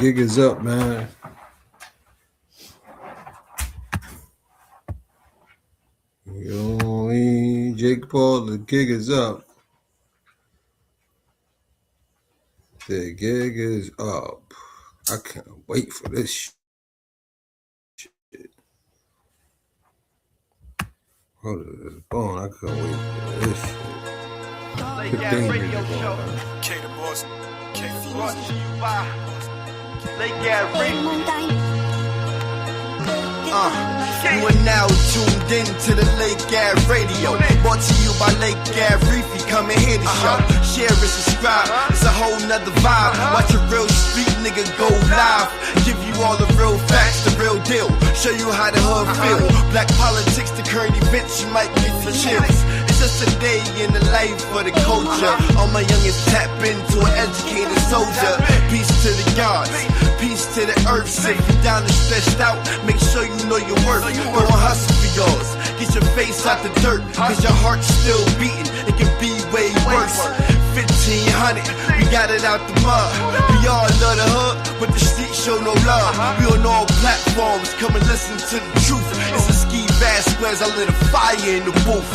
gig is up, man. You know, Jake Paul, the gig is up. The gig is up. I can't wait for this shit. Hold on, this phone. I can't wait for this shit. Late Gas Radio Show. K the Boss. K the Boss. Late Gas Radio. You are now tuned in to the Lake Gas Radio. Brought to you by Lake Gas Reefy. Come and hear the show. Share and subscribe. It's a whole nother vibe. Watch a real street nigga go live. Give you all the real facts, the real deal. Show you how the hood feel. Black politics, the current events, you might get the chills. It's just a day in the life of the culture. All my youngins tap into an educated soldier. Peace to the gods, peace to the earth. Sit you down and stressed out. Make sure you know your worth. Go and hustle for yours. Get your face out the dirt, cause your heart's still beating. It can be way worse. 1500, we got it out the mud. We all love the hood, but the streets show no love. We on all platforms, come and listen to the truth. It's a ski Vasquez, I lit a fire in the booth.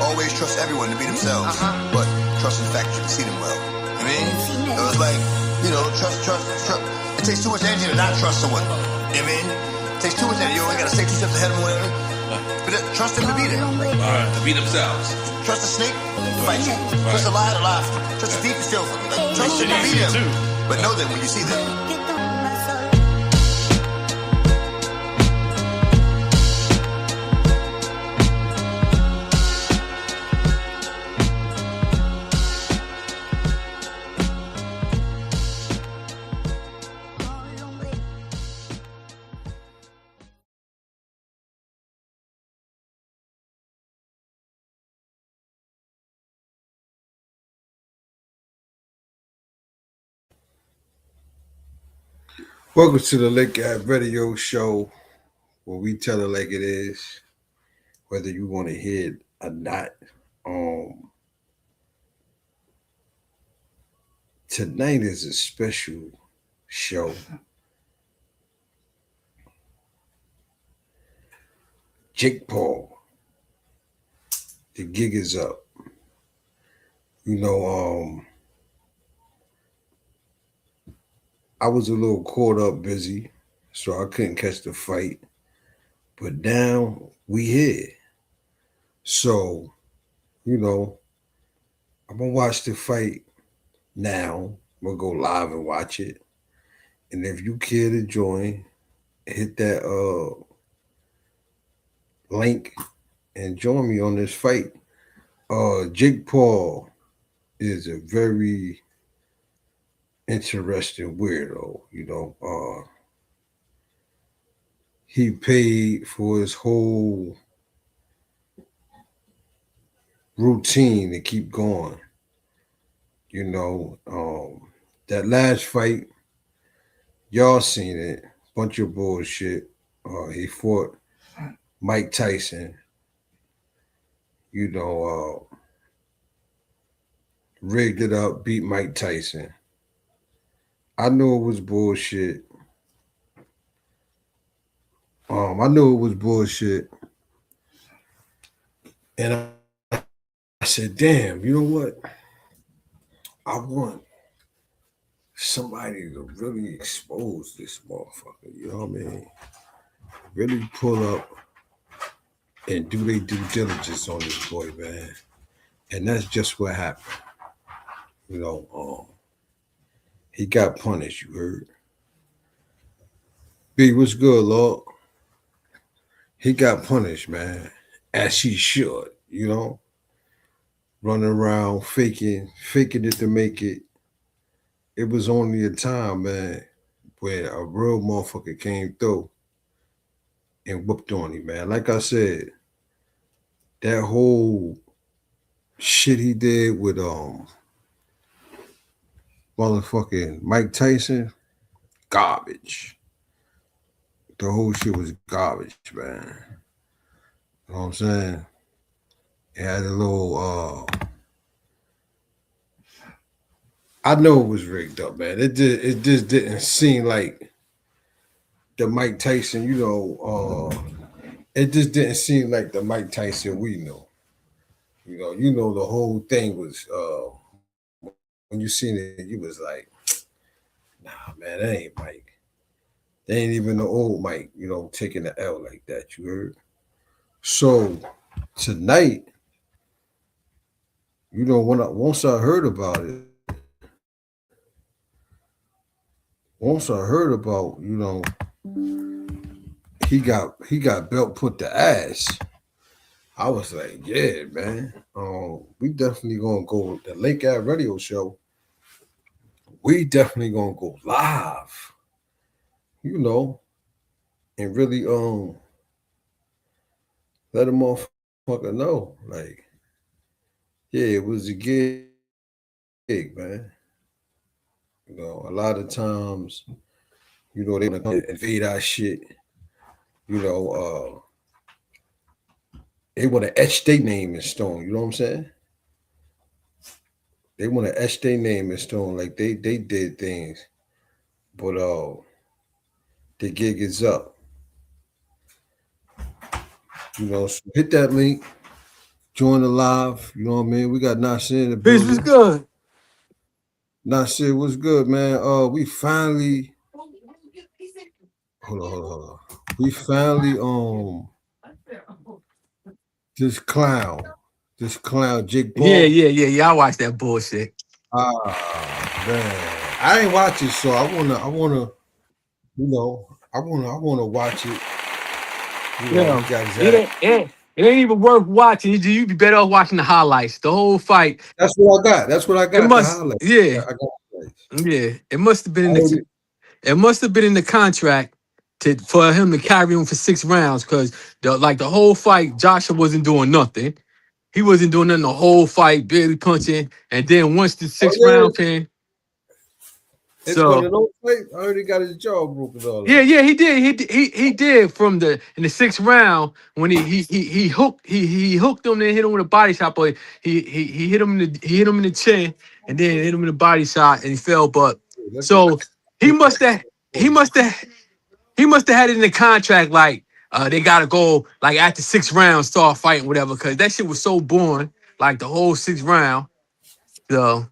Always trust everyone to be themselves, but trust in fact you can see them well. I mean, it was like, trust. It takes too much energy to not trust someone. I mean, it takes too much energy. You only gotta stay 2 steps ahead of them, whatever. But trust them to be there. To be themselves. Trust the snake to fight you. Trust the lion to laugh. Trust the thief to steal from you. Like, trust them to be them. But know them when you see them. Welcome to the Lake Gas Radio Show, where we tell it like it is, whether you want to hear it or not. Tonight is a special show. Jake Paul, the gig is up. I was a little caught up busy, so I couldn't catch the fight. But now we here. So, I'm going to watch the fight now. I'm going to go live and watch it. And if you care to join, hit that link and join me on this fight. Jake Paul is a very interesting weirdo, he paid for his whole routine to keep going. That last fight, y'all seen it, bunch of bullshit. He fought Mike Tyson, rigged it up, beat Mike Tyson. I knew it was bullshit. And I said, damn, you know what? I want somebody to really expose this motherfucker, you know what I mean? Really pull up and do their due diligence on this boy, man. And that's just what happened. He got punished, you heard. B, what's good, Lord? He got punished, man, as he should, running around faking it to make it. It was only a time, man, where a real motherfucker came through and whooped on him, man. Like I said, that whole shit he did with motherfucking Mike Tyson, garbage. The whole shit was garbage, man. You know what I'm saying? It had a little I know it was rigged up, man. It just didn't seem like the Mike Tyson, it just didn't seem like the Mike Tyson we know. The whole thing was when you seen it, you was like, nah, man, that ain't Mike. They ain't even the old Mike, taking the L like that. You heard? So tonight, once I heard about it, he got belt put to ass. I was like, yeah, man. We definitely gonna go the Lake Ave Radio Show. We definitely gonna go live, and really let a motherfucker know, like, yeah, it was a gig, man. A lot of times, they wanna come invade our shit. You know, they want to etch their name in stone. You know what I'm saying? They want to etch their name in stone, like they did things, but the gig is up. So hit that link, join the live. You know what I mean? We got Nasir in the Bitch was building. good. Nasir, what's good, man? We finally hold on. We finally this clown, Jake Paul. Yeah. I watched that bullshit. Man, I ain't watch it, so I wanna watch it. It ain't even worth watching. You'd be better off watching the highlights. The whole fight. That's what I got. It must, I got yeah. It must have been in I the. It must have been in the contract for him to carry on for 6 rounds because the whole fight, Joshua wasn't doing nothing. He wasn't doing nothing the whole fight, barely punching. And then once the 6th round came, it's one of those fights. I already got his jaw broken all. Yeah, he did. He did in the 6th round when he hooked him and hit him with a body shot, but he hit him in the chin and then hit him in the body shot and he fell. But so he must have had it in the contract like they gotta go like after 6 rounds start fighting whatever because that shit was so boring like the whole 6th round. So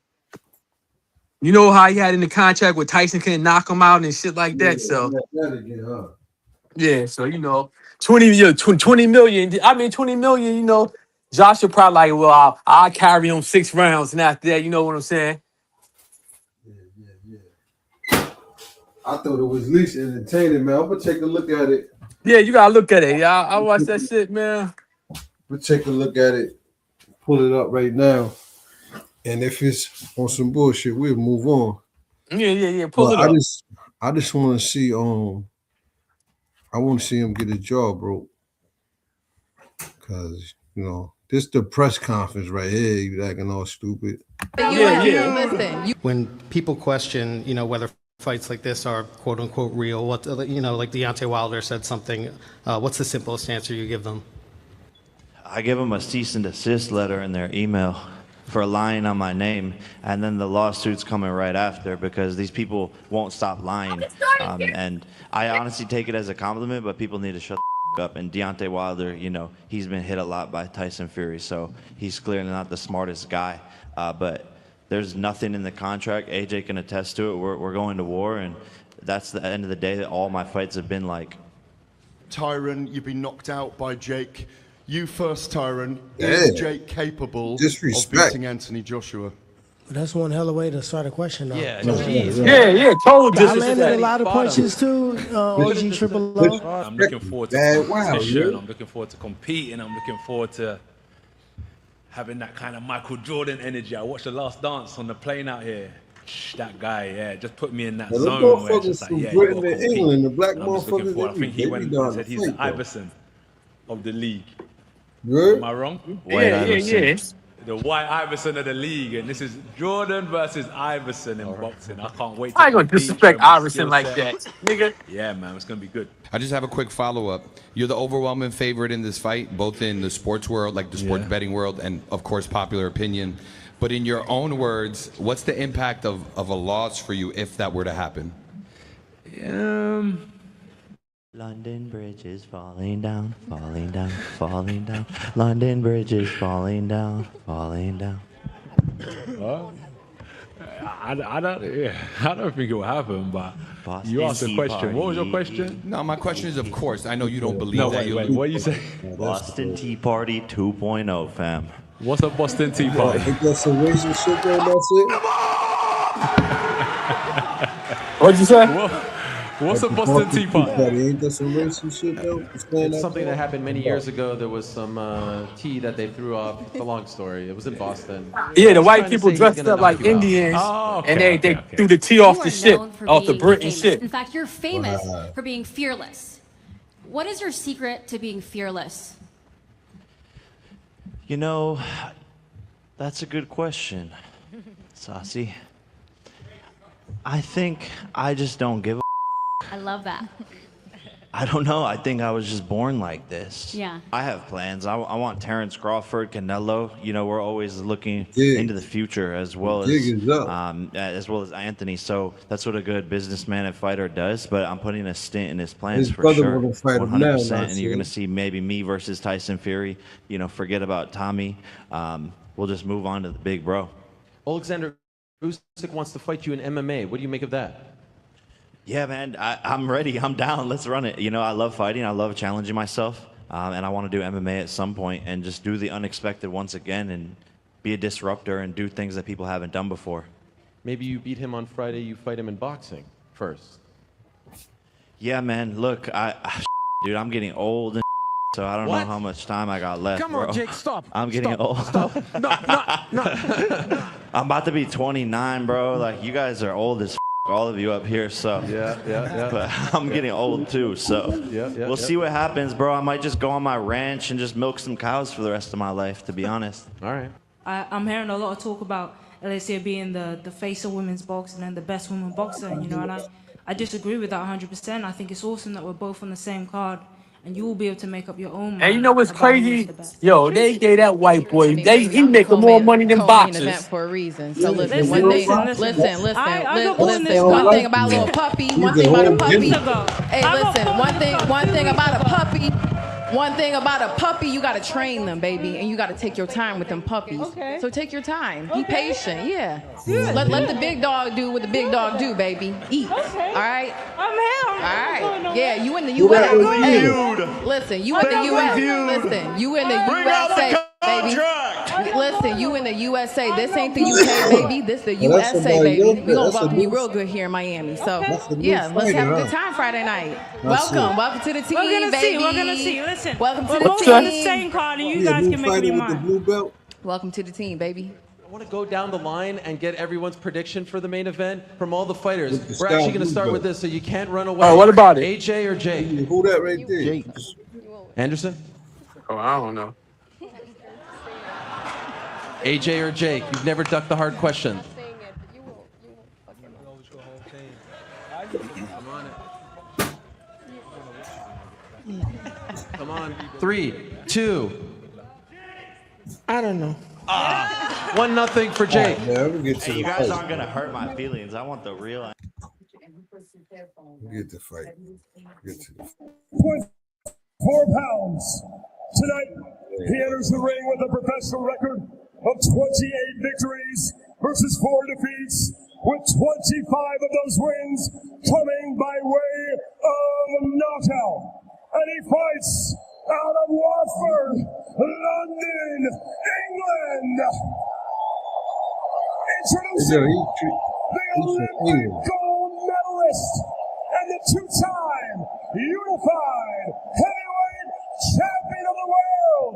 you know how he had in the contract where Tyson couldn't knock him out and shit like that. So. Yeah, so 20 million. I mean 20 million, Joshua probably like, well, I'll carry on 6 rounds and after that, you know what I'm saying? Yeah. I thought it was at least entertaining, man. I'm gonna take a look at it. Yeah, you gotta look at it. Yeah, I watch that shit, man. We'll take a look at it, pull it up right now. And if it's on some bullshit, we'll move on. Yeah. Pull it up. I just want to see I want to see him get his jaw broke. Cause this the press conference right here. You acting all stupid. Yeah. When people question, whether fights like this are quote unquote real, what like Deontay Wilder said something. What's the simplest answer you give them? I give them a cease and desist letter in their email for lying on my name, and then the lawsuit's coming right after because these people won't stop lying. And I honestly take it as a compliment, but people need to shut the up. And Deontay Wilder, he's been hit a lot by Tyson Fury, so he's clearly not the smartest guy. But there's nothing in the contract. AJ can attest to it. We're going to war, and that's the end of the day that all my fights have been like. Tyron, you've been knocked out by Jake. You first, Tyron. Is Jake capable of beating Anthony Joshua? That's one hell of a way to start a question, though. Yeah, total disrespect. I landed a lot of punches, too, OG Triple O. I'm looking forward to competition. I'm looking forward to competing. I'm looking forward to having that kind of Michael Jordan energy. I watched The Last Dance on the plane out here. That guy, just put me in that zone where it's just like, you gotta compete. England, the black and I'm just looking forward. I think he went and said he's the Iverson of the league. Good? Am I wrong? Yeah. the White Iverson of the league, and this is Jordan versus Iverson in boxing. I can't wait. I ain't gonna disrespect Iverson like that, nigga. Yeah, man, it's gonna be good. I just have a quick follow-up. You're the overwhelming favorite in this fight, both in the sports world, like the sports betting world, and of course popular opinion. But in your own words, what's the impact of a loss for you if that were to happen? London Bridge is falling down, falling down, falling down. London Bridge is falling down, falling down. I don't think it will happen, but Boston you asked a Tea question. Party. What was your question? No, my question is, of course, I know you don't believe No, that wait, what you say? Boston Tea Party 2.0, fam. What's a Boston Tea Party? Ain't that some racist shit though? That's it. What'd you say? What's a Boston Tea Party? Ain't that some racist shit though? It's something that happened many years ago. There was some tea that they threw off. It's a long story. It was in Boston. Yeah, the white people dressed up like Indians, and they threw the tea off the ship, off the Britain ship. In fact, you're famous for being fearless. What is your secret to being fearless? You know, that's a good question, Saucy. I think I just don't give a I love that. I don't know. I think I was just born like this. Yeah. I have plans. I want Terrence Crawford, Canelo. You know, we're always looking into the future as well as Anthony. So that's what a good businessman and fighter does. But I'm putting a stint in his plans His for brother sure, wanna fight him 100%. now, And you're gonna see maybe me versus Tyson Fury. You know, forget about Tommy. We'll just move on to the big bro. Alexander Usyk wants to fight you in MMA. What do you make of that? Yeah, man, I'm ready. I'm down. Let's run it. You know, I love fighting. I love challenging myself. And I want to do MMA at some point and just do the unexpected once again and be a disruptor and do things that people haven't done before. Maybe you beat him on Friday, you fight him in boxing first. Yeah, man, look, dude, I'm getting old and so I don't know how much time I got left, Come on, bro. Jake, stop. I'm getting old. Stop. No. I'm about to be 29, bro. Like, you guys are old as all of you up here, so yeah. But I'm getting old too, so we'll see what happens, bro. I might just go on my ranch and just milk some cows for the rest of my life, to be honest. All right. I'm hearing a lot of talk about Alicia being the face of women's boxing and the best woman boxer, and, you know, and I disagree with that 100%. I think it's awesome that we're both on the same card, and you will be able to make up your own mind. And you know what's crazy? Yo, they gave that white boy, he making more money than boxers. Event for a reason. So listen, one thing about little puppy, one thing about a puppy. Hey, listen, one thing about a puppy. One thing about a puppy, you gotta train them, baby, and you gotta take your time with them puppies. Okay. So take your time. Be patient. Yeah. Let the big dog do what the big dog do, baby. Eat. Okay. All right. I'm here. All right. Yeah, you in the U.S. Hey, listen, you in the U.S. Listen, you in the USA, baby. Listen, you in the USA. This ain't the UK, baby. This the USA, baby. We gonna welcome you real good here in Miami. So yeah, let's have a good time Friday night. Welcome to the team, baby. We're gonna see. Listen, welcome to we're the both team. on the same card, and you guys can make up your mind. Welcome to the team, baby. I want to go down the line and get everyone's prediction for the main event from all the fighters. We're actually going to start with this, so you can't run away. Oh, what about it? AJ or Jake? Who that right there? Jake. Anderson? Oh, I don't know. AJ or Jake? You've never ducked the hard question. Come on. 3, 2. I don't know. 1-0 for Jake. Hey, you guys aren't gonna hurt my feelings. I want the real. Get the fight. Get to the fight. 4 pounds. Tonight, he enters the ring with a professional record of 28 victories versus 4 defeats, with 25 of those wins coming by way of knockout. And he fights out of Watford, London, England. Introducing the Olympic gold medalist and the 2-time unified heavyweight champion of the world.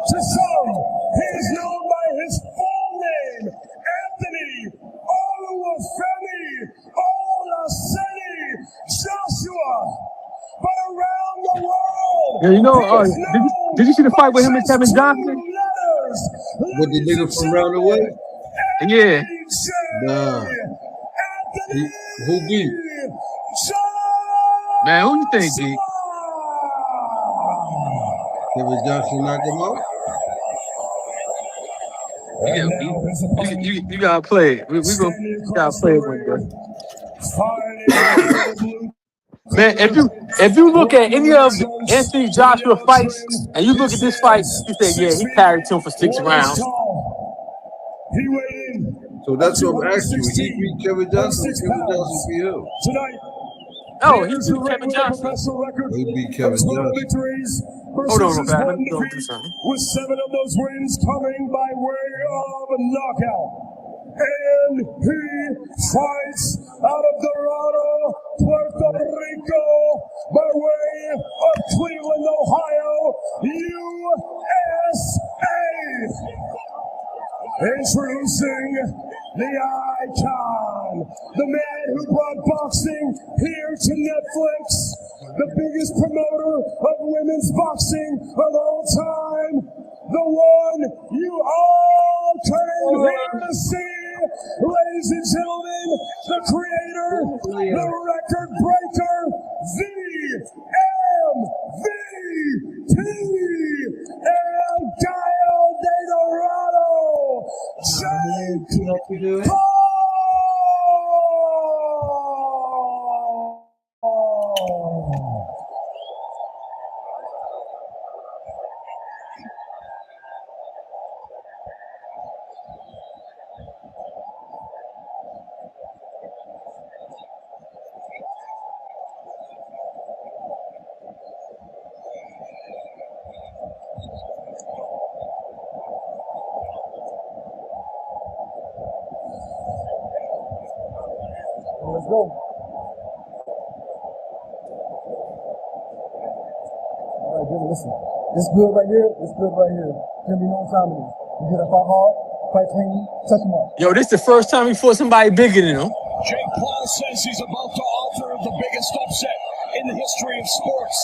To some, he is known by his full name, Anthony Oluwafemi Olaseni Joshua. But around the world, Yeah, you know, did you see the fight with him and Kevin Johnson? With the nigga from round the way? Yeah. Nah. Who beat? Man, who you think beat? Kevin Johnson knock him out? Yeah, you gotta play it. We gotta play it one day. Man, if you look at any of Anthony Joshua fights and you look at this fight, you say, yeah, he carried him for 6 rounds. So that's what I'm asking you. He beat Kevin Johnson. Kevin Johnson beat him. No, he beat Kevin Johnson. He beat Kevin Johnson. Hold on, real fast. Let me go do something. With 7 of those wins coming by way of knockout. And he fights out of Dorado, Puerto Rico, by way of Cleveland, Ohio, USA. Introducing the icon, the man who brought boxing here to Netflix, the biggest promoter of women's boxing of all time, the one you all came here to see. Ladies and gentlemen, the creator, the record breaker, the MVP, El Gallo de Dorado, Jake Paul! Let's go. All right, Jimmy, listen. This good right here. This good right here. There'll be no time in this. You get up, fight hard, fight clean, touch him up. Yo, this the first time he fought somebody bigger than him. Jake Paul says he's about to offer the biggest upset in the history of sports.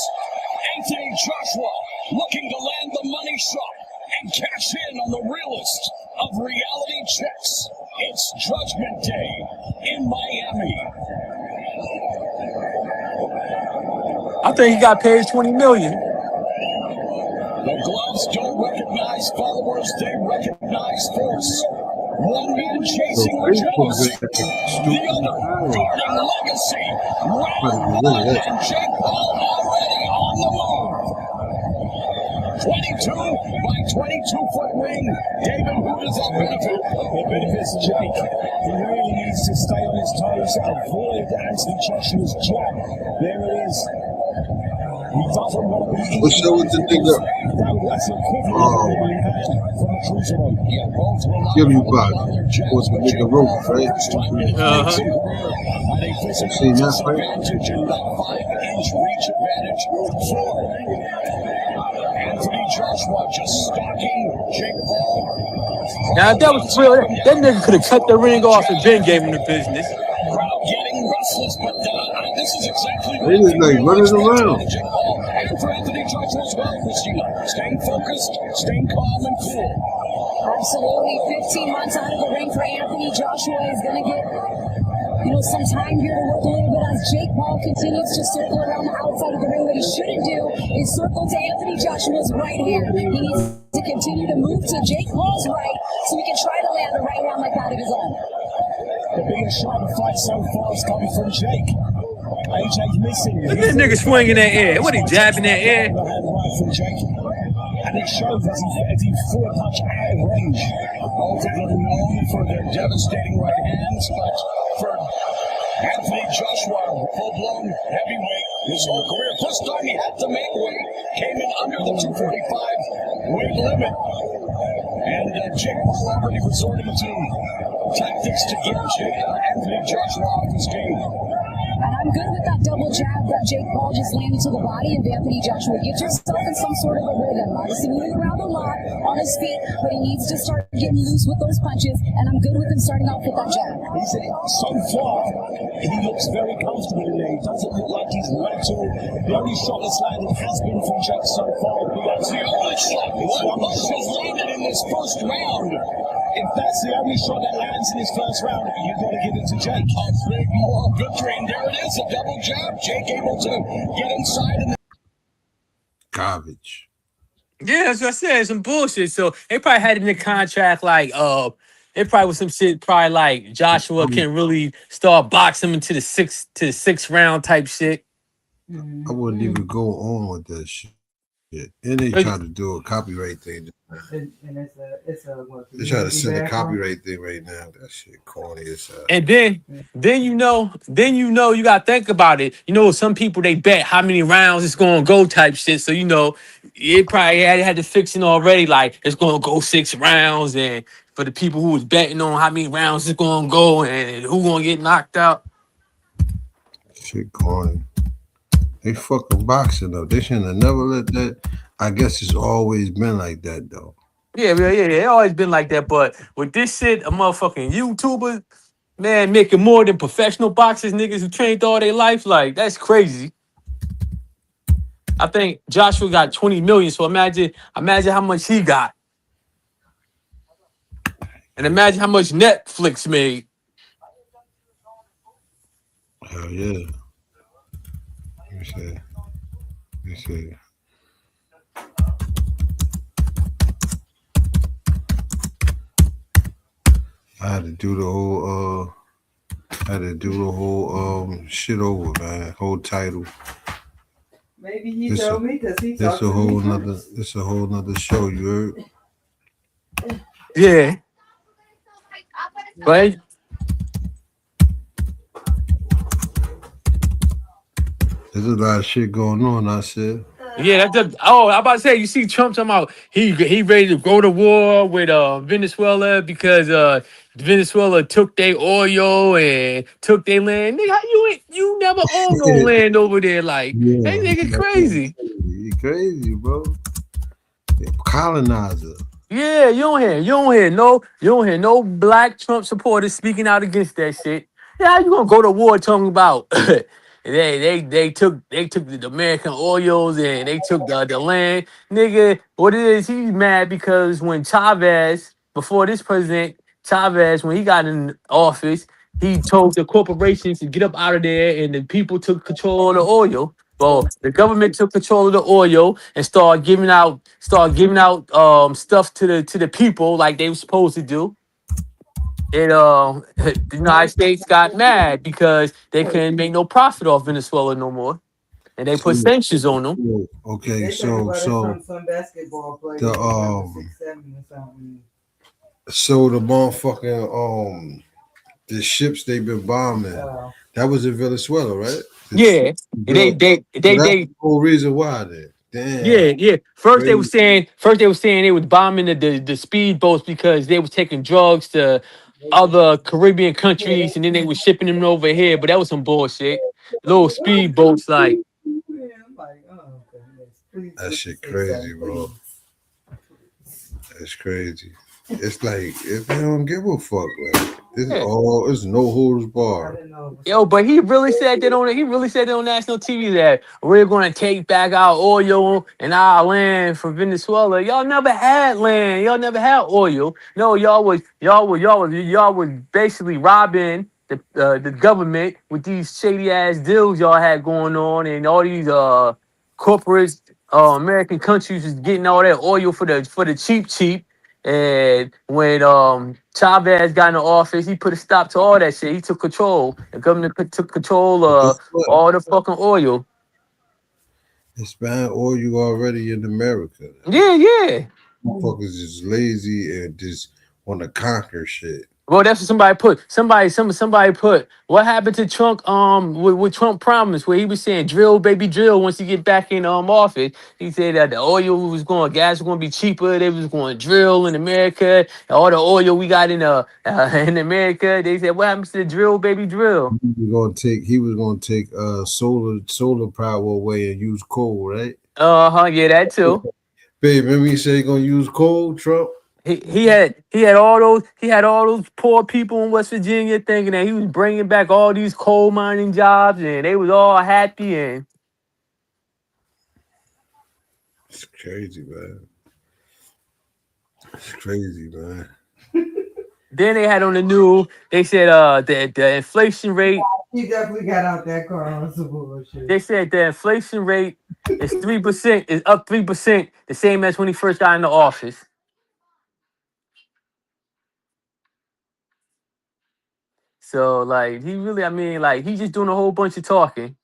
Anthony Joshua looking to land the money shot and cash in on the realest of reality checks. It's Judgment Day in Miami. I think he got paid $20 million. The gloves don't recognize followers, they recognize force. One man chasing legends, the other guarding legacy. Round 1, and Jake Paul already on the move. 22 by 22-foot ring. David, who does that benefit? It benefits Jake. He really needs to stay on his toes, avoid Anthony Joshua's jab. There it is. He doesn't want to be. What's up with the nigga? Give me back. What's the nigga rope, right? See that fight? Anthony Joshua just stalking Jake Paul. Now, if that was real, that nigga could have cut the ring off and Ben gave him the business. Getting restless, but this is exactly what he was like running around. And for Anthony Joshua as well, Christina, staying focused, staying calm and cool. Absolutely. 15 months out of the ring for Anthony Joshua is going to get, some time here to work a little bit as Jake Paul continues to circle around the outside of the ring. What he shouldn't do is circle to Anthony Joshua's right hand. He needs to continue to move to Jake Paul's right so he can try to land a right hand like that of his own. The biggest shot of the fight so far is coming from Jake. AJ's missing. Look at that nigga swinging that air. What, he jabbing that air? And it shows as he threw a punch out of range. Both of them known for their devastating right hands, but for Anthony Joshua, full-blown heavyweight, his whole career, first time he had to make weight, came in under the 245 weight limit. And Jake Paul already resorting to tactics to get Anthony Joshua off his game. And I'm good with that double jab that Jake Paul just landed to the body of Anthony Joshua. Get yourself in some sort of a rhythm. Obviously moving around a lot on his feet, but he needs to start getting loose with those punches, and I'm good with him starting off with that jab. He said so far, he looks very comfortable in there. He doesn't look like he's rattled. The only shot that's landed has been from Jake so far. That's the only shot. One punch has landed in this first round. If that's the only shot that lands in his first round, you've got to give it to Jake. A big moral victory, and there it is, a double jab. Jake able to get inside. And garbage. Yeah, that's what I said. Some bullshit. So they probably had it in the contract, like, it probably was some shit, probably like Joshua can really start boxing into the sixth round type shit. I wouldn't even go on with that shit. And they try to do a copyright thing. And it's a what? They try to send a copyright thing right now. That shit corny as hell. And then you you gotta think about it. You know, some people they bet how many rounds it's gonna go type shit. So you know, it probably had the fiction already, like it's gonna go 6 rounds, and for the people who was betting on how many rounds it's gonna go and who gonna get knocked out. Shit corny. They fucking boxing though. They shouldn't have never let that. I guess it's always been like that though. Yeah, it always been like that. But with this shit, a motherfucking YouTuber, man, making more than professional boxers, niggas who trained all their life, like that's crazy. I think Joshua got 20 million. So imagine how much he got, and imagine how much Netflix made. Hell yeah. Let me see. I had to do the whole shit over, man. Whole title. Maybe he told me because he talked to me. It's a whole nother show, you heard? Yeah. But there's a lot of shit going on, I said. Yeah, I'm about to say, you see Trump talking about he ready to go to war with Venezuela because Venezuela took their oil and took their land. Nigga, you never owned no land over there. Like, that nigga crazy. He crazy, bro. Colonizer. Yeah, you don't hear no black Trump supporters speaking out against that shit. Yeah, how you gonna go to war talking about they took the American oils and they took the land, nigga? What it is? He's mad because when Chavez, before this president Chavez, when he got in office, he told the corporations to get up out of there, and the people took control of the oil. Well, the government took control of the oil and started giving out stuff to the people like they were supposed to do. And the United States got mad because they couldn't make no profit off Venezuela no more, and they put sanctions on them. Okay, some basketball players the motherfucking the ships they've been bombing. That was in Venezuela, right? Yeah, they that's the whole reason why then. Damn. Yeah. First they were saying they was bombing the speedboats because they was taking drugs to other Caribbean countries, and then they were shipping them over here. But that was some bullshit. Little speedboats, like. That shit crazy, bro. That's crazy. It's like if they don't give a fuck, like it's no holds barred. Yo, but he really said that on national TV that we're gonna take back our oil and our land from Venezuela. Y'all never had land. Y'all never had oil. No, y'all was basically robbing the government with these shady ass deals y'all had going on, and all these corporate American countries was getting all that oil for the cheap. And when Chavez got in office, he put a stop to all that shit. He took control. The government took control of all the fucking oil. It's bad oil already in America. Yeah. Motherfuckers is lazy and just want to conquer shit. Well, that's what somebody put. Somebody put. What happened to Trump? With Trump promised, where he was saying drill, baby, drill. Once he get back in office, he said that the oil was going, gas was going to be cheaper. They was going to drill in America. All the oil we got in America. They said, what happens to the drill, baby, drill? He was gonna take solar power away and use coal, right? Yeah, that too. Babe, remember he said he gonna use coal, Trump? He had all those poor people in West Virginia thinking that he was bringing back all these coal mining jobs and they was all happy, and it's crazy, man. It's crazy, man. Then they had on the news, they said the inflation rate. He definitely got out that car on some bullshit. They said the inflation rate is 3%, is up 3%, the same as when he first got into office. So like he really, I mean, like he's just doing a whole bunch of talking.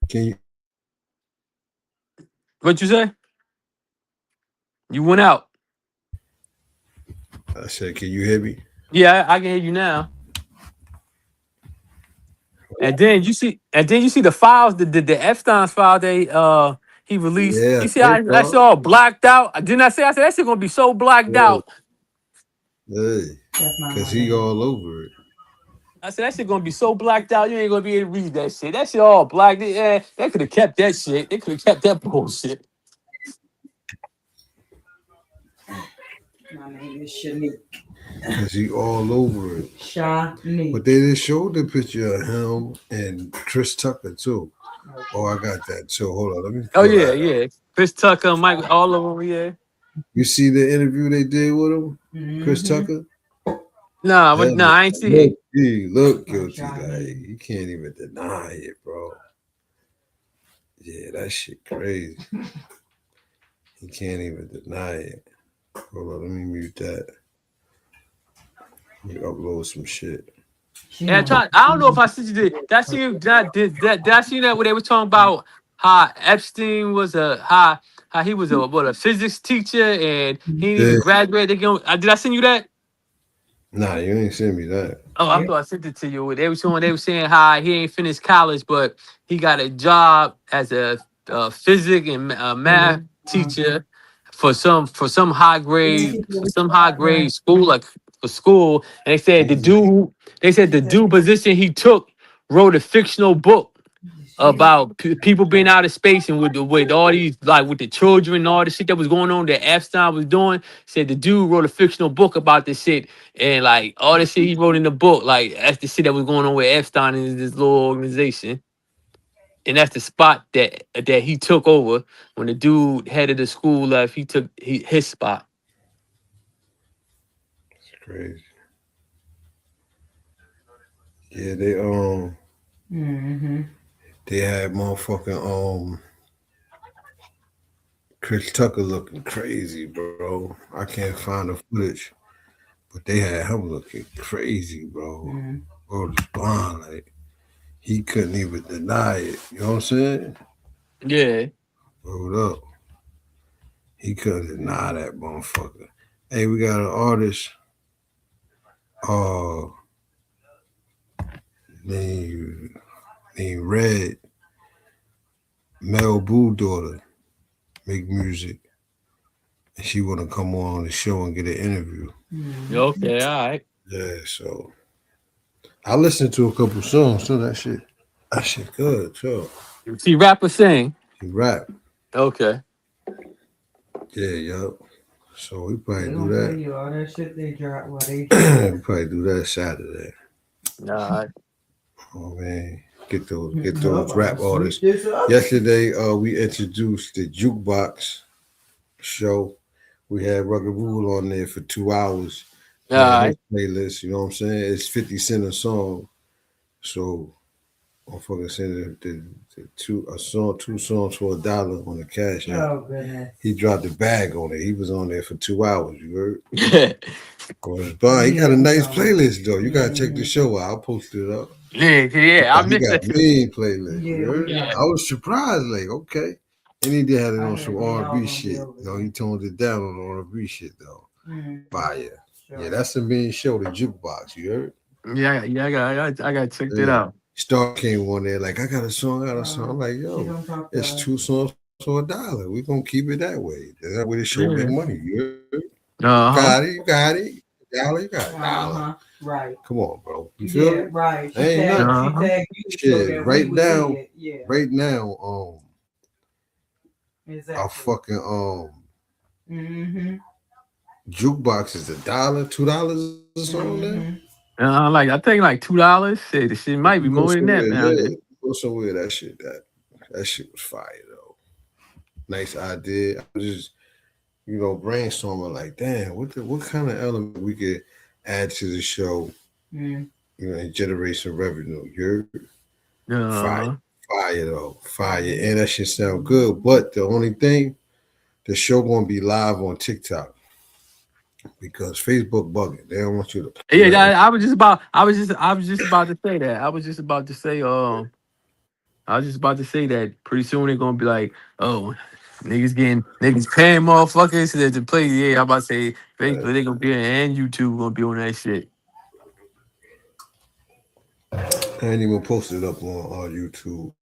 Can you? What you say? You went out. I said, can you hear me? Yeah, I can hear you now. And then you see the files, the Epstein's file he released. Yeah, You see how that's all blacked out? Didn't I say that shit gonna be so blacked out? Hey, because he all over it. I said that shit gonna be so blacked out, you ain't gonna be able to read that shit. That shit all black. They could have kept that shit. They could have kept that bullshit. My name is Shanique. Because he all over it. Shanique. But they didn't show the picture of him and Chris Tucker too. Oh, I got that too. Hold on, let me. Oh yeah. Chris Tucker, Mike, all of them, yeah. You see the interview they did with him, Chris Tucker? Nah, I ain't see it. He look guilty. Like you can't even deny it, bro. Yeah, that shit crazy. He can't even deny it. Hold on, let me mute that. Let me upload some shit. Yeah, I don't know if I see you did. Did I see you? Did I see that where they were talking about how Epstein was how he was a physics teacher and he didn't even graduate. Did I send you that? Nah, you ain't send me that. Oh, I thought I sent it to you. They were saying how he ain't finished college, but he got a job as a physics and math teacher for some high grade school, like for school. And they said the dude position he took wrote a fictional book about people being out of space and with all these, like with the children and all the shit that was going on that Epstein was doing. Said the dude wrote a fictional book about this shit, and like all the shit he wrote in the book, like that's the shit that was going on with Epstein and this little organization. And that's the spot that he took over when the dude head of the school left. He took his spot. It's crazy. Yeah, they had motherfucking Chris Tucker looking crazy, bro. I can't find the footage, but they had him looking crazy, bro. Bro, was blind, like he couldn't even deny it. You know what I'm saying? Yeah. Hold up. He couldn't deny that motherfucker. Hey, we got an artist. Named Red, Mel Boo daughter, make music. And she wanna come on the show and get an interview. Okay, all right. Yeah, so I listened to a couple songs, so that shit good, too. She rap or sing? She rap. Okay. Yeah, yup. So we probably do that. You all that shit they drop. We probably do that Saturday. All right. Oh man, get those rap artists. Yesterday, we introduced the Jukebox show. We had Rugged Rule on there for 2 hours. All right. Playlist, you know what I'm saying? It's 50 cent a song. So I'm fucking saying two songs for $1 on the cash app. Oh goodness. He dropped the bag on it. He was on there for 2 hours, you heard? He got a nice playlist though. You gotta check the show out. I'll post it up. Yeah, I missed it. Mean playlist. Yeah. I was surprised, like, okay. And he did have it on some R&B shit. He toned it down on R&B shit though. Fire. Yeah, that's the main show, the jukebox. You heard? Yeah, I got to check that out. Star came on there like, I got a song. I'm like, yo, it's 2 songs for $1. We're gonna keep it that way. That way the show make money. You heard? Got it. You got it. $1, you got $1. Right. Come on, bro. You feel me? Right. Ain't nothing. Shit. Right now. Right now. Exactly. Our fucking jukebox is $1, $2 or something. I think like $2. Shit, the shit might be more than that now. Yeah, go somewhere. That shit was fire though. Nice idea. I was just brainstorming like, damn, what kind of element we could add to the show, and generate some revenue. You're fire though, fire, and that shit sound good. But the only thing, the show gonna be live on TikTok because Facebook bugging. They don't want you to. Yeah, I was just about to say that. I was just about to say that pretty soon they're gonna be like, oh, niggas paying motherfuckers to play. Yeah, I'm about to say Facebook, they gonna be and YouTube gonna be on that shit. I ain't even posted up on YouTube.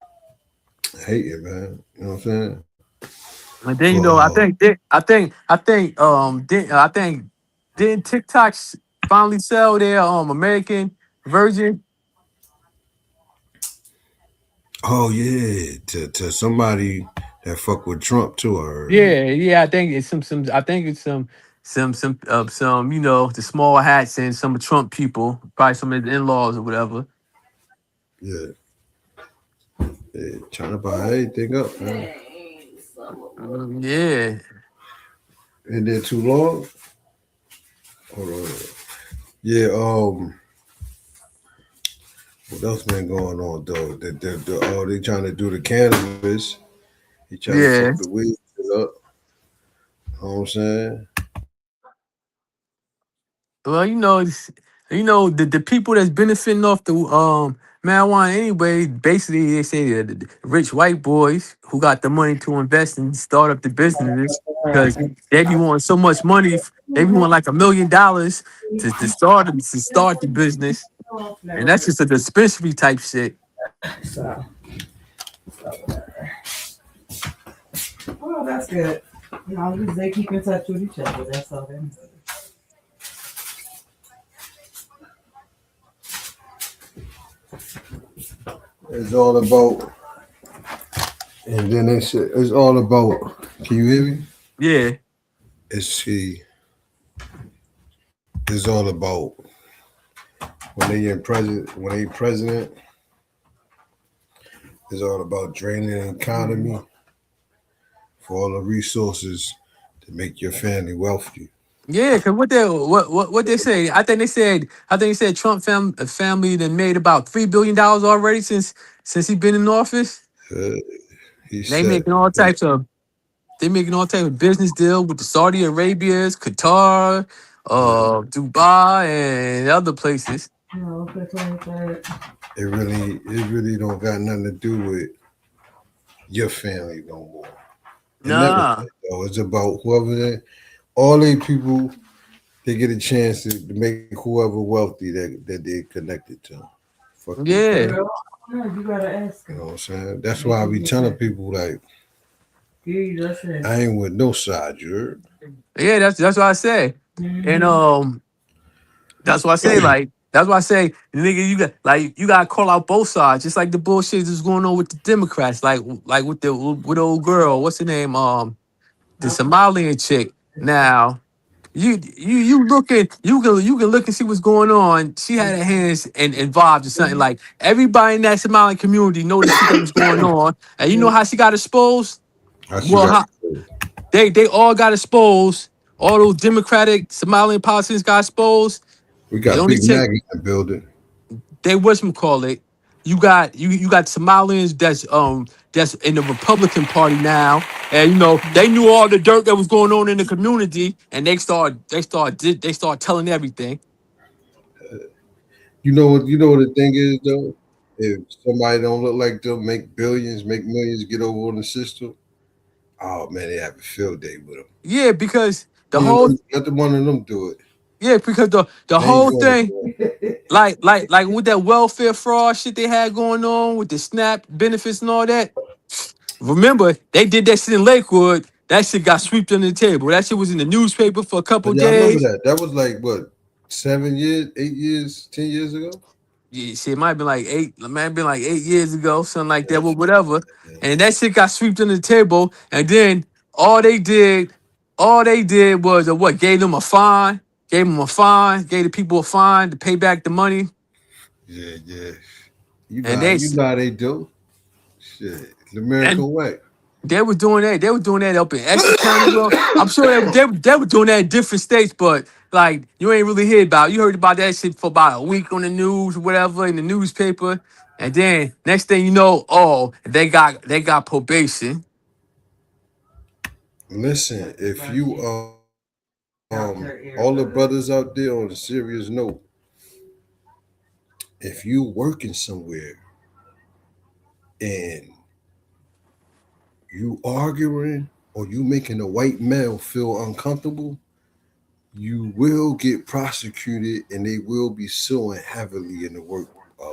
I hate it, man. You know what I'm saying? And then I think didn't TikTok finally sell their American version? Oh yeah, to somebody that fuck with Trump too. Or Yeah. I think it's some the small hats and some Trump people, probably some of his in-laws or whatever. Yeah, trying to buy everything up, man. Yeah. Ain't there too long? Hold on. Yeah. What else been going on though? They trying to do the cannabis. He trying to fuck the weed up. You know what I'm saying? Well, the people that's benefiting off the marijuana anyway, basically they say the rich white boys who got the money to invest and start up the businesses because they be wanting so much money. They be wanting like $1 million to start the business, and that's just a dispensary type shit. Well, that's good. As long as they keep in touch with each other, that's all that matters. It's all about, and then it's all about. Can you hear me? Yeah. It's all about when they president. It's all about draining the economy for all the resources to make your family wealthy. Yeah, because what they say? I think they said Trump family that made about $3 billion already since he been in office. They making all types of business deal with the Saudi Arabias, Qatar, Dubai, and other places. It really don't got nothing to do with your family no more. Nah. It's about whoever all these people, they get a chance to make whoever wealthy that they're connected to. Yeah. You gotta ask. You know what I'm saying? That's why I be telling people like, I ain't with no side, you heard? Yeah, that's what I say. And that's why I say nigga, you gotta call out both sides, just like the bullshit that's going on with the Democrats, like with the old girl, what's her name? The Somalian chick. Now, you can look and see what's going on. She had her hands involved in something. Like everybody in that Somali community know the shit that was going on, and you know how she got exposed. They all got exposed. All those Democratic Somalian politicians got exposed. We got Big Mac in the building. They whatchamacallit. You got Somalians that's in the Republican Party now, and they knew all the dirt that was going on in the community, and they start telling everything. You know what the thing is though? If somebody don't look like them, make billions, make millions, get over on the system, Oh man, they have a field day with them. Yeah, because the whole let the one of them do it. yeah, because the They ain't whole doing thing, like with that welfare fraud shit they had going on with the SNAP benefits and all that. Remember, they did that shit in Lakewood. That shit got swept under the table. That shit was in the newspaper for a couple Yeah, I remember days. that. That was like what, 7 years, 8 years, 10 years ago. Yeah, shit, it might have been like eight. It might have been like 8 years ago, something like that, but whatever. And that shit got swept under the table. And then all they did was what? Gave them a fine. Gave them a fine. Gave the people a fine to pay back the money. Yeah. And they You know how they do. Shit, the and American way. they were doing that. They were doing that up in Essex County. Well, I'm sure they were doing that in different states, but like you ain't really heard about. You heard about that shit for about a week on the news, whatever, in the newspaper, and then next thing you know, oh, they got probation. Listen, if you all the brothers out there on a serious note, if you working somewhere and you arguing or you making a white male feel uncomfortable, you will get prosecuted and they will be suing heavily in the work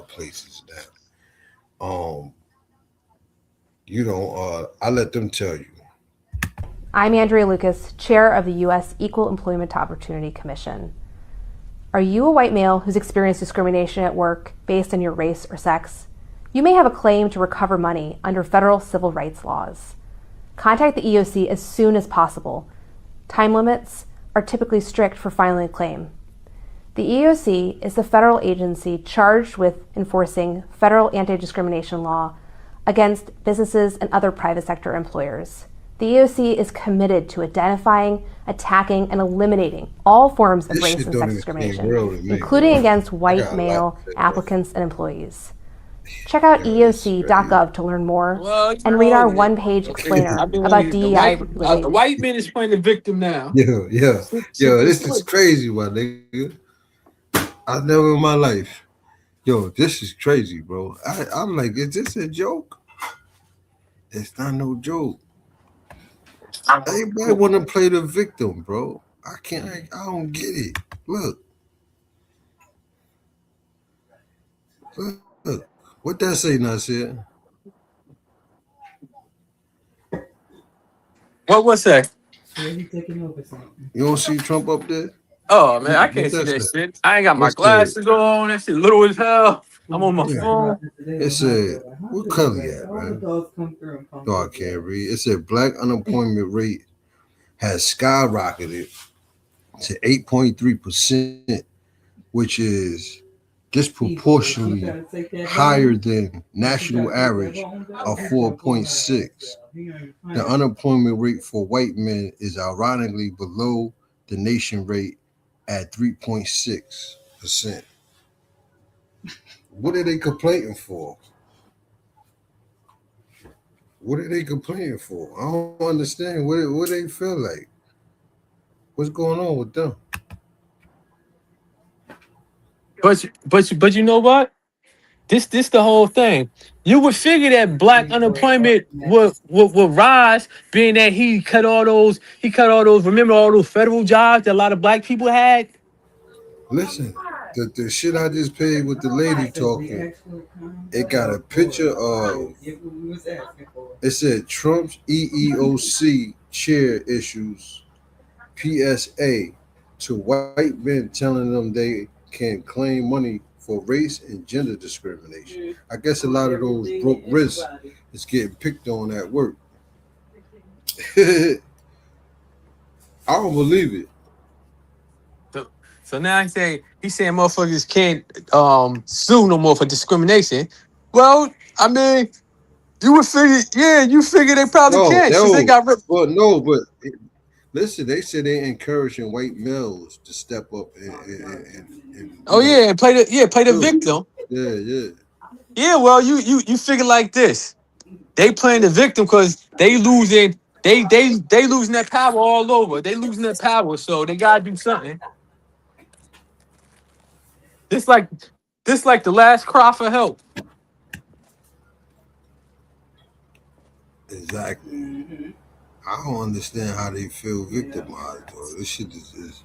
places now. I let them tell you. I'm Andrea Lucas, chair of the U.S. Equal Employment Opportunity Commission. Are you a white male who's experienced discrimination at work based on your race or sex? You may have a claim to recover money under federal civil rights laws. Contact the EOC as soon as possible. Time limits are typically strict for filing a claim. The EOC is the federal agency charged with enforcing federal anti-discrimination law against businesses and other private sector employers. The EOC is committed to identifying, attacking, and eliminating all forms of race and sex discrimination, including against white male applicants and employees. Check out EOC.gov to learn more and read our one-page explainer about DEI. The white man is playing the victim now. Yeah. This is crazy, my nigga. I never in my life. Yo, this is crazy, bro. I'm like, is this a joke? It's not no joke. Everybody want to play the victim, bro. I don't get it. Look. What that say, Nasir? What was that? You don't see Trump up there? Oh man, I can't see that shit. I ain't got my glasses on. That shit little as hell. I'm on my phone. It said, what color you at, man? No, I can't read. It said black unemployment rate has skyrocketed to 8.3%, which is disproportionately higher than national average of 4.6. The unemployment rate for white men is ironically below the nation rate at 3.6%. What are they complaining for? What are they complaining for? I don't understand. What they feel like? What's going on with them? But you know what? This the whole thing. You would figure that black unemployment would rise, being that he cut all those. Remember all those federal jobs that a lot of black people had. Listen, the shit I just paid with the lady talking, it got a picture of. It said Trump's EEOC chair issues PSA to white men telling them they can claim money for race and gender discrimination. I guess a lot of those broke wrists is getting picked on at work. I don't believe it. So now he's saying motherfuckers can't sue no more for discrimination. Well, I mean, you would figure they probably can't since they got ripped. Well, no, but listen, they said they're encouraging white males to step up and play the victim. Yeah. Yeah, well, you figure like this. They playing the victim because they losing that power all over. They losing that power, so they gotta do something. This like the last cry for help. Exactly. I don't understand how they feel victimized though. This shit is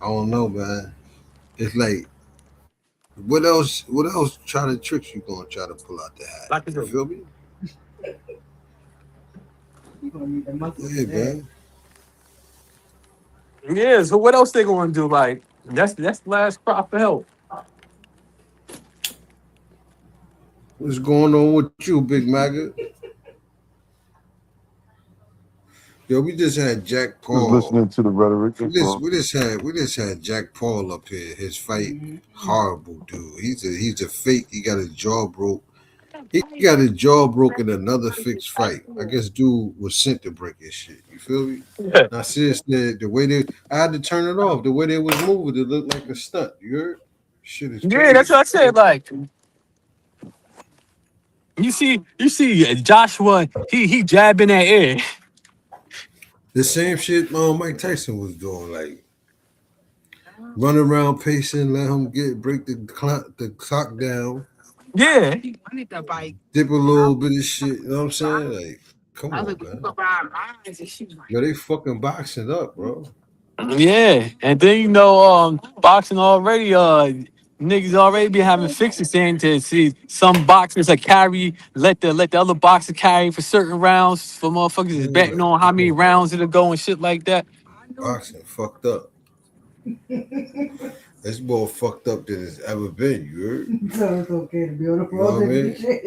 I don't know, man. It's like what else? What else? Try the tricks you gonna try to pull out the hat? Like You feel me? Yeah, man. Yeah, so what else they gonna do? Like that's the last crop for help. What's going on with you, Big Maggot? Yo, we just had Jack Just Paul. listening to the rhetoric. That's all. We just had Jack Paul up here. His fight, horrible dude. He's a fake. He got his jaw broke. He got his jaw broken in another fixed fight. I guess dude was sent to break his shit. You feel me? Yeah, Now seriously, the way I had to turn it off. The way they was moving, it looked like a stunt. You heard? Shit is yeah, that's crazy. what I said. Like you see Joshua, he jabbing that air. The same shit Mike Tyson was doing. Like run around pacing, let him break the clock down. Yeah, Dip a little bit of shit. You know what I'm saying? Like, come on, man. Yo, they fucking boxing up, bro. yeah, and then boxing already. Niggas already be having fixes saying to see some boxers like carry, let the other boxer carry for certain rounds for motherfuckers is Yeah, betting on how many rounds it'll go and shit like that. boxing fucked up. It's more fucked up than it's ever been. You heard? So it's okay to be on the You know floor what I and mean? shit.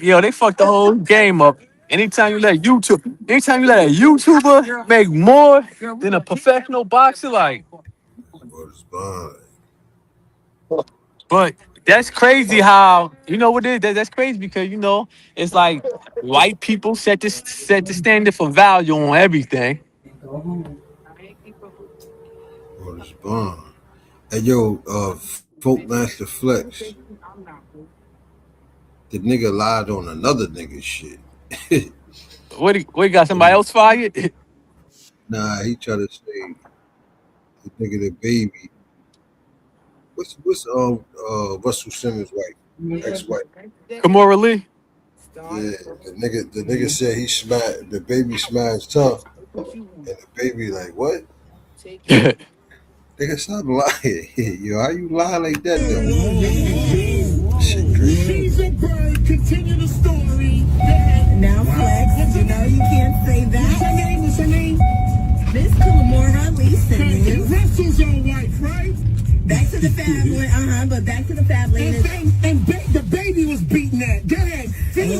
Yo. They fucked the whole game up. Anytime you let a YouTuber make more than a professional boxer, like, But it's fine. but that's crazy how you know what it is. That's crazy because it's like white people set the standard for value on everything. But it's fine. Hey, yo, Folk Master Flex, the nigga lied on another nigga shit. What he got somebody else fired? Nah, he tried to say the nigga the baby. What's Russell Simmons' wife, ex-wife? Kamora Lee. Yeah, the nigga said he smashed the baby smashed her, and the baby like what? Nigga, stop lying. Yo, how you lie like that though? Shit crazy. Continue the story. Now, Flex, you know you can't say that. What's her name? Miss Kamora Lee Simmons. Russell's your wife, right? Back to the family, but back to the family. The baby was beating that. Go ahead. Finish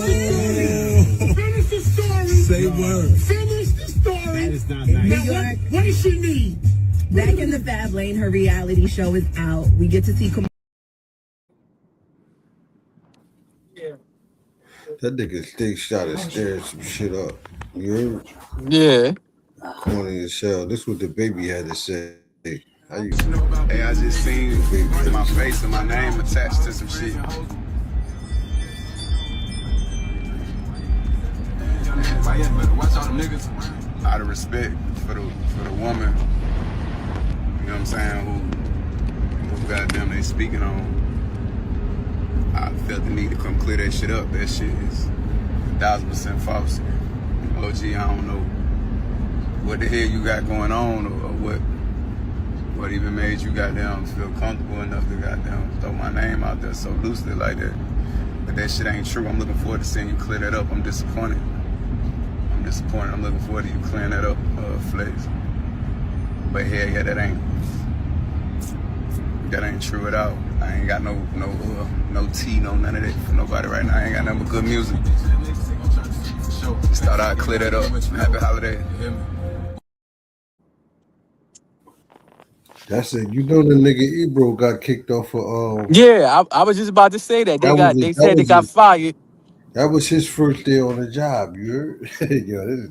the story. Say word. Finish the story. That is not nice. Now, New York. what does she need? Back in the Fab Lane, her reality show is out. We get to see That nigga Stig shot and stirred some shit up. You heard? Yeah. Corny as hell. This what the baby had to say. How you? Hey, I just seen my face and my name attached to some shit. Watch all the niggas. Out of respect for the woman, you know what I'm saying, who goddamn they speaking on. I felt the need to come clear that shit up. That shit is 1,000% false. OG, I don't know what the hell you got going on or what even made you goddamn feel comfortable enough to goddamn throw my name out there so loosely like that. But that shit ain't true. I'm looking forward to seeing you clear that up. I'm disappointed. I'm looking forward to you clearing that up, Flex. But hell yeah, that ain't true at all. I ain't got no tea, no none of that for nobody right now. I ain't got nothing but good music. Just thought I'd clear that up. Happy holiday. That's it. You know the nigga Ebro got kicked off for Yeah, I was just about to say that. They said they got fired. That was his first day on the job, you heard? Yo, this is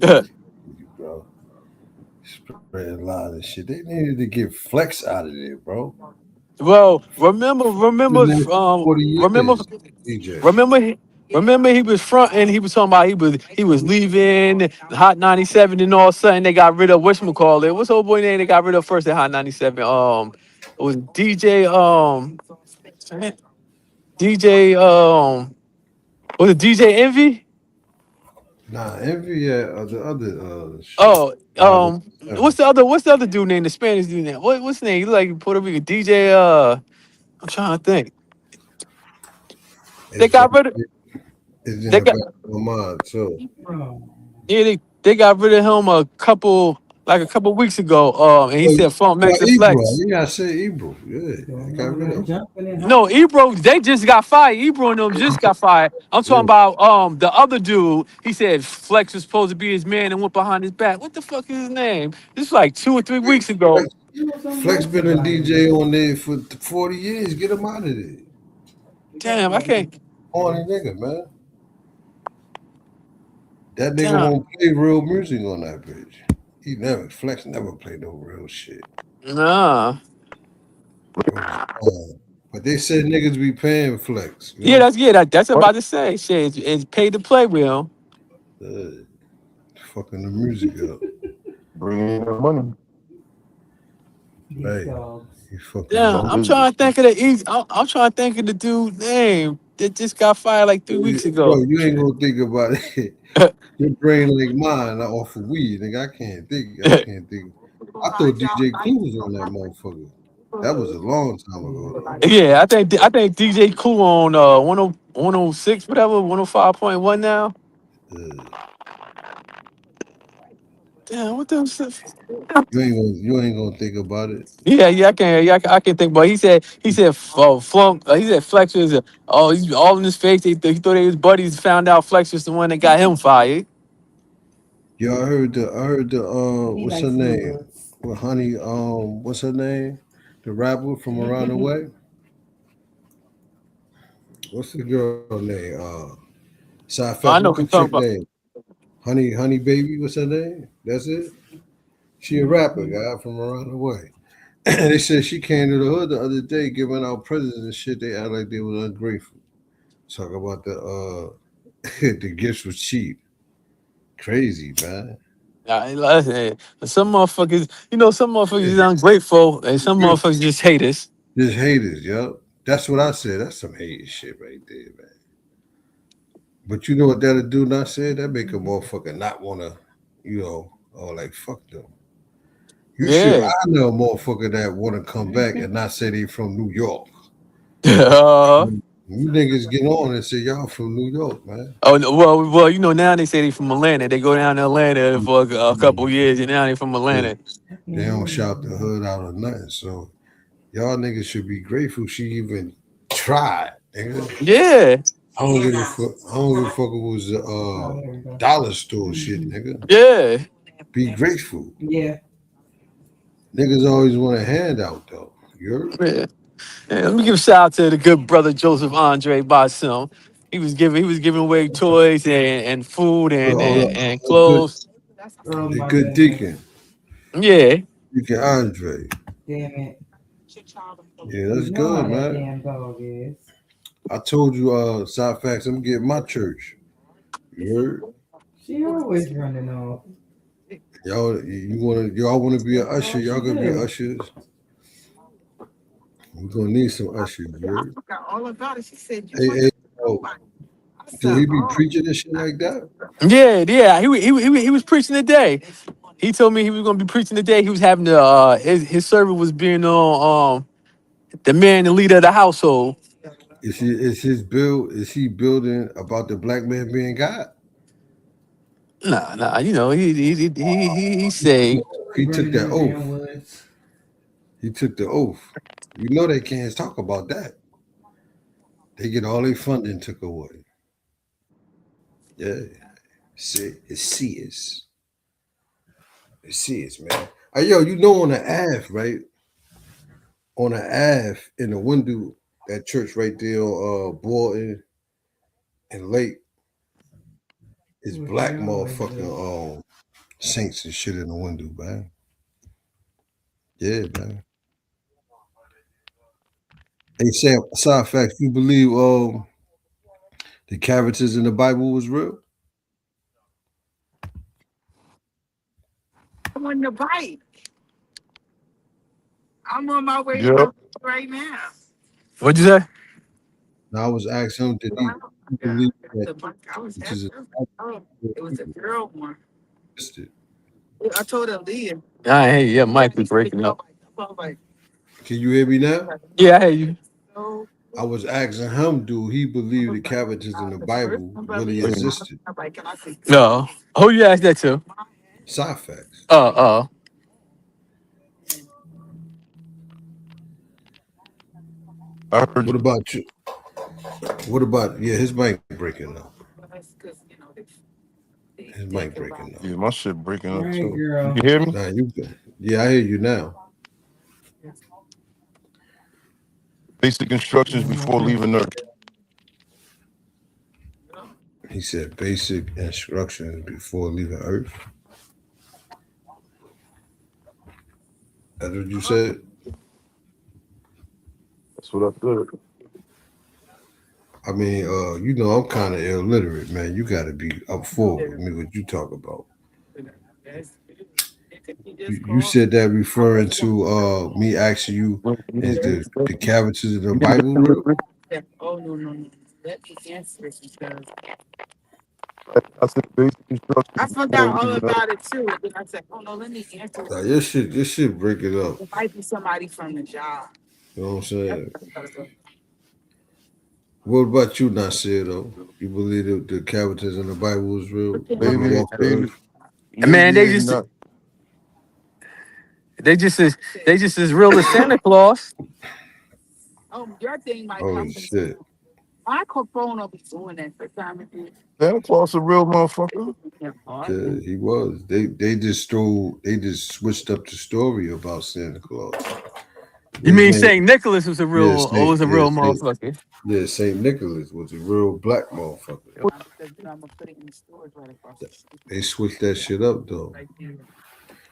bro. Spreading a lot of shit. They needed to get Flex out of there, bro. Well, remember, DJ. remember he was fronting. He was talking about he was leaving the Hot 97, and all of a sudden they got rid of whatchamacallit. What's the old boy name they got rid of first at Hot 97? It was DJ was it DJ Envy? Nah, Envy the other shit. Oh, what's the other dude name? The Spanish dude name? What's his name? He like Puerto Rican DJ. I'm trying to think. They got rid of. It's in They the got. back of my mind too. Yeah, they got rid of him a couple weeks ago. And he said Funk Max and Ebro. Flex. Yeah, I said Ebro. Yeah, they got rid of him. No, Ebro, they just got fired. Ebro and them just got fired. I'm talking about the other dude. He said Flex was supposed to be his man and went behind his back. What the fuck is his name? This is like 2 or 3 weeks ago. Flex been a DJ on there for 40 years. Get him out of there. Damn, I can't. Horny nigga, man. That nigga Damn. won't play real music on that bitch. Flex never played no real shit. Nah. But they said niggas be paying Flex. Yeah, that's about to say. Shit, it's paid to play with him. Fucking the music up. Bringing the money. Right. You fucking Yeah, I'm trying to think of I'm trying to think of the dude's name that just got fired like 3 weeks ago. Bro, you ain't gonna think about it. Your brain like mine off of weed, nigga. I can't think. I thought DJ Clue was on that motherfucker. That was a long time ago. Though. Yeah, I think DJ Clue on 106, whatever, 105.1 now. Damn, what the fuck? You ain't gonna think about it. Yeah, I can think. But he said Flunk. He said Flex was he's all in his face. He thought they was buddies. Found out Flex was the one that got him fired. Yo, I heard the what's her name? Well, honey, what's her name? The rapper from around the way. What's the girl name? Side I know what's the what you're chick talking name? Honey baby, what's her name? That's it. She a rapper guy from around the way. And they said she came to the hood the other day giving out presents and shit. They act like they was ungrateful. Talk about the the gifts was cheap. Crazy, man. Listen, some motherfuckers, some motherfuckers is ungrateful, and some motherfuckers just haters. Just haters, yo. That's what I said. That's some hater shit right there, man. But you know what that'll do? Not said that make a motherfucker not wanna, like fuck them. You should. I know a motherfucker that want to come back and not say they from New York. You niggas get on and say y'all from New York, man. Oh well, now they say they from Atlanta. They go down to Atlanta for a couple years, and now they from Atlanta. They don't shout the hood out or nothing. So y'all niggas should be grateful she even tried. Nigga. Yeah. I don't give a fuck. I don't give a fuck. It was dollar store shit, nigga. Yeah. Be grateful. Yeah. Niggas always want a handout though. You heard? Yeah, let me give a shout out to the good brother Joseph Andre Basim. He was giving away toys and food and clothes. The good deacon. Yeah. Deacon Andre. Damn it. Yeah, that's good, man. Damn dog is. I told you, side facts, I'm getting my church. You heard? She always running off. Y'all wanna be an usher? Y'all gonna be ushers. We're gonna need some ushers, you heard? All about it. She said, Hey, do he be preaching and shit like that? Yeah. He was preaching today. He told me he was gonna be preaching today. He was having his servant was being on the man, the leader of the household. Is he building about the black man being God? Nah. He said he took that oath. He took the oath. You know they can't talk about that. They get all their funding took away. Yeah. It's serious. It's serious, man. Hey, yo, on the Ave, right? On the Ave in the window, that church right there on Bolton and Lake. It's black motherfucking saints and shit in the window, man. Yeah, man. Hey, Sam, side fact, you believe the characters in the Bible was real? I'm on the bike. I'm on my way to right now. What'd you say? I was asking him, believe that I was which is it was a girl one. I told her Leah. I hear you. Yeah, Mike was breaking up. Can you hear me now? Yeah, I hear you. I was asking him, do he believe the characters in the Bible really existed? No. Who you asked that to? Sci-Fax. What about you? What about his mic breaking up? His mic breaking up. Yeah, my shit breaking up Right, too. girl. You can hear me? Nah, yeah, I hear you now. Basic instructions before leaving Earth. He said basic instructions before leaving Earth. That's what you said? That's what I said. I mean, I'm kind of illiterate, man. You got to be up forward with me. What you talk about? You said that referring to me asking you, is the characters in the Bible real? Oh no. Let me answer it because I said basic instructions. I forgot all about it too. Then I said, oh no, let me answer Nah, it. this shit break it up. It might be somebody from the job. You know what I'm saying? What about you, Nasir, though? You believe the characters in the Bible is real? Maybe, Walk the earth? Man, maybe not. they just as real as Santa Claus. Your thing might Oh come shit! my phone will be doing that for time of year. Santa Claus a real motherfucker. Yeah, he was. They just switched up the story about Santa Claus. You mean Saint Nicholas was a real motherfucker? Yeah, Saint Nicholas was a real black motherfucker. They switched that shit up though.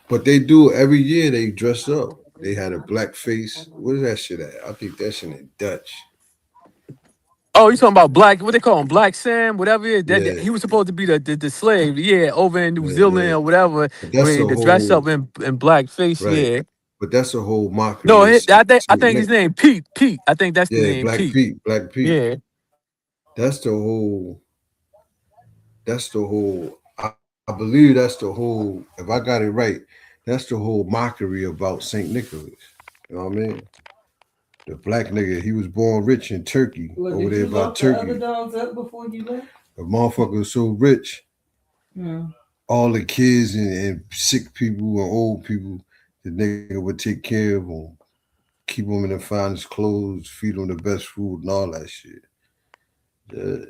But they do every year. They dress up. They had a black face. What is that shit at? I think that shit in Dutch. Oh, you talking about Black? What they call him? Black Sam, whatever it is. That Yeah. he was supposed to be the slave. Yeah, over in New Zealand Yeah. or whatever. But that's Where a the dress up whole in black face. right. Yeah. But that's a whole No, mockery of I think his name Pete. Pete. I think that's the yeah, name Black Pete. Pete. Black Pete. Yeah. That's the whole. I believe that's the whole. If I got it right, that's the whole mockery about Saint Nicholas. You know what I mean? The black nigga, he was born rich in Turkey. Well, over did there you by lock Turkey. the other dogs up before you left? The motherfucker was so rich. Yeah. All the kids and sick people and old people, the nigga would take care of them, keep them in the finest clothes, feed them the best food and all that shit. Yeah.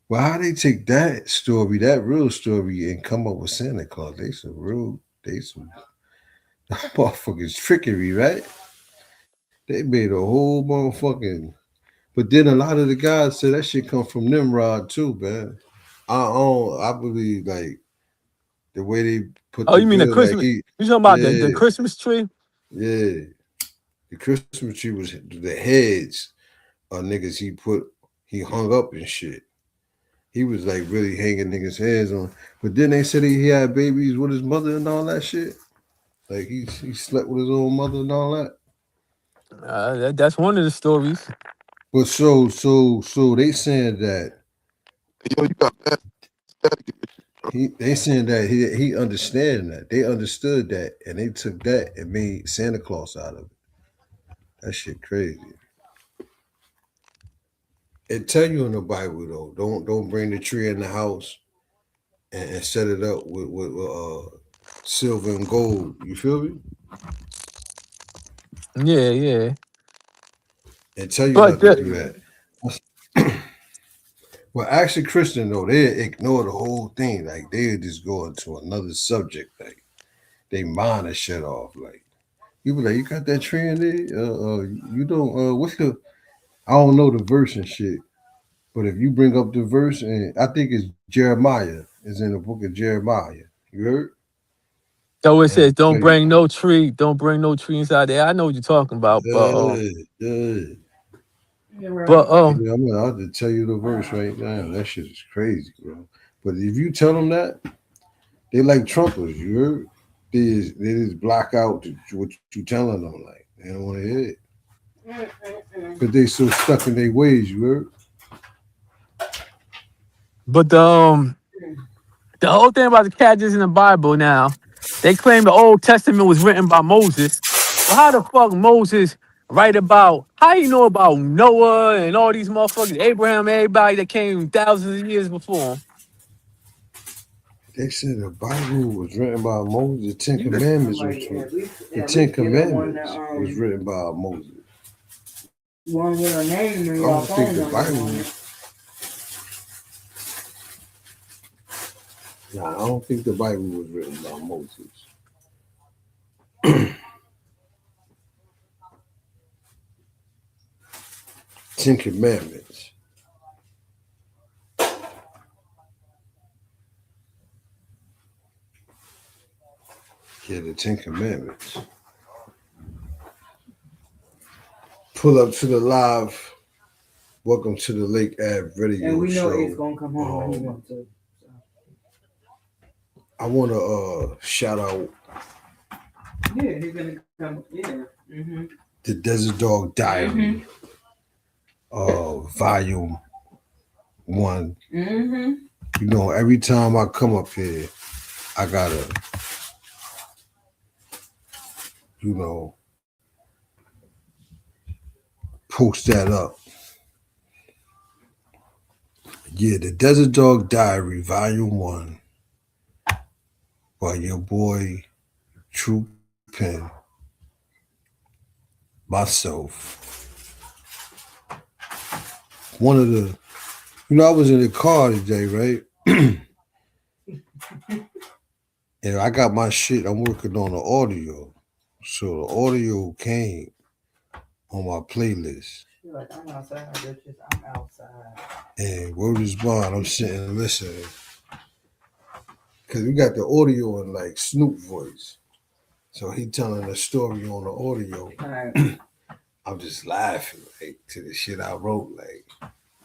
Well, how they take that story, that real story, and come up with Santa Claus? They some motherfuckers trickery, right? They made a whole motherfucking. But then a lot of the guys say that shit come from Nimrod too, man. I believe like the way they put Oh, the you mean the bill, like Christmas? You talking about the Christmas tree? yeah. The Christmas tree was the heads of niggas he hung up and shit. He was like really hanging niggas' heads on. But then they said he had babies with his mother and all that shit. Like he slept with his own mother and all that. That's one of the stories. But so they saying that they saying that he understand that. They understood that and they took that and made Santa Claus out of it. That shit crazy. It tell you in the Bible though, don't bring the tree in the house and set it up with silver and gold. You feel me? Yeah. And tell you not to do that. Well, actually, Christian though, they ignore the whole thing. Like they just go into another subject. Like they mind a shit off. Like you be like, you got that tree in there? You don't. What's the? I don't know the verse and shit. But if you bring up the verse, and I think it's Jeremiah, is in the book of Jeremiah. You heard? So it says, don't bring no tree inside there. I know what you're talking about, but I'll have to tell you the verse right now. That shit is crazy, bro. But if you tell them that, they like trumpers. You heard? They just block out what you telling them. Like they don't want to hear it, but they so stuck in their ways. You heard? But the whole thing about the characters in the Bible now, they claim the Old Testament was written by Moses. Well, how the fuck Moses write about, how you know about Noah and all these motherfuckers, Abraham, everybody that came thousands of years before him? They said the Bible was written by Moses. The Ten Commandments was written by Moses. One with a name in I your don't think phone the number on Bible. it. Nah, I don't think the Bible was written by Moses. Ten Commandments. Yeah, the Ten Commandments. Pull up to the live. Welcome to the Lake Ave Radio And we know Show. Ace gonna come home when he wants to. I want to shout out. Yeah, he's gonna come. Yeah. Mm-hmm. The Desert Dog Diary, Volume 1. Mm-hmm. You know, every time I come up here, I gotta, post that up. Yeah, the Desert Dog Diary, Volume 1, by your boy, True Pen, myself. One of the, I was in the car today, right? And I got my shit, I'm working on the audio. So the audio came on my playlist. You're like, I'm outside, bitches. I'm outside. And word is bond, I'm sitting listening. Because we got the audio in like Snoop voice. So he telling the story on the audio. Right. I'm just laughing like to the shit I wrote. Like,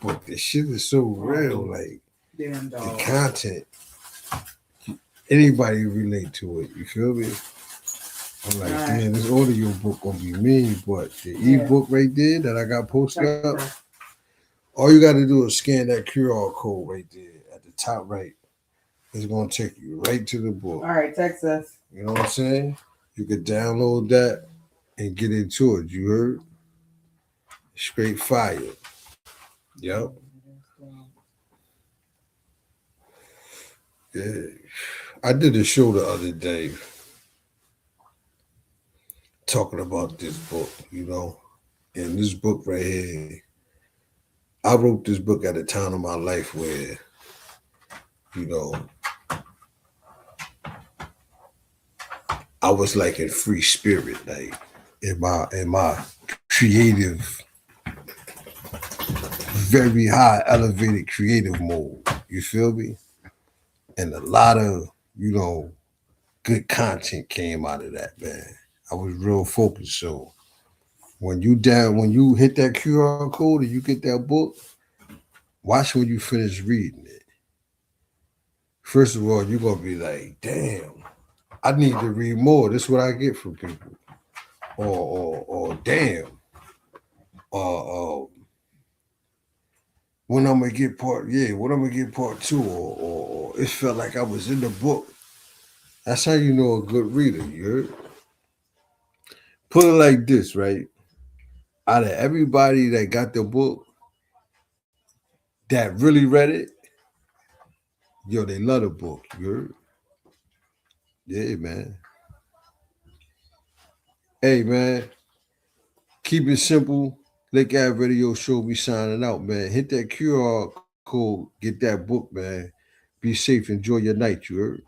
but the shit is so real. Like, Damn the dog. content, anybody relate to it. You feel me? I'm like, damn, this audio book gonna be mean, but the ebook right there that I got posted up, all you gotta do is scan that QR code right there at the top right. It's gonna take you right to the book. All right, text us. You know what I'm saying? You could download that and get into it. You heard? Straight fire. Yep. Yeah. I did a show the other day talking about this book, and this book right here. I wrote this book at a time in my life where, I was like in free spirit, like in my creative, very high elevated creative mode. You feel me? And a lot of, good content came out of that, man. I was real focused. So when you hit that QR code and you get that book, watch when you finish reading it. First of all, you're gonna be like, damn, I need to read more. This is what I get from people. Or damn. When I'm gonna get part 2, or it felt like I was in the book. That's how you know a good reader, you heard? Put it like this, right? Out of everybody that got the book, that really read it, they love the book, you heard? Yeah, man. Hey, man, keep it simple. Lake Ave Radio Show, we signing out, man. Hit that QR code, get that book, man. Be safe, enjoy your night, you heard?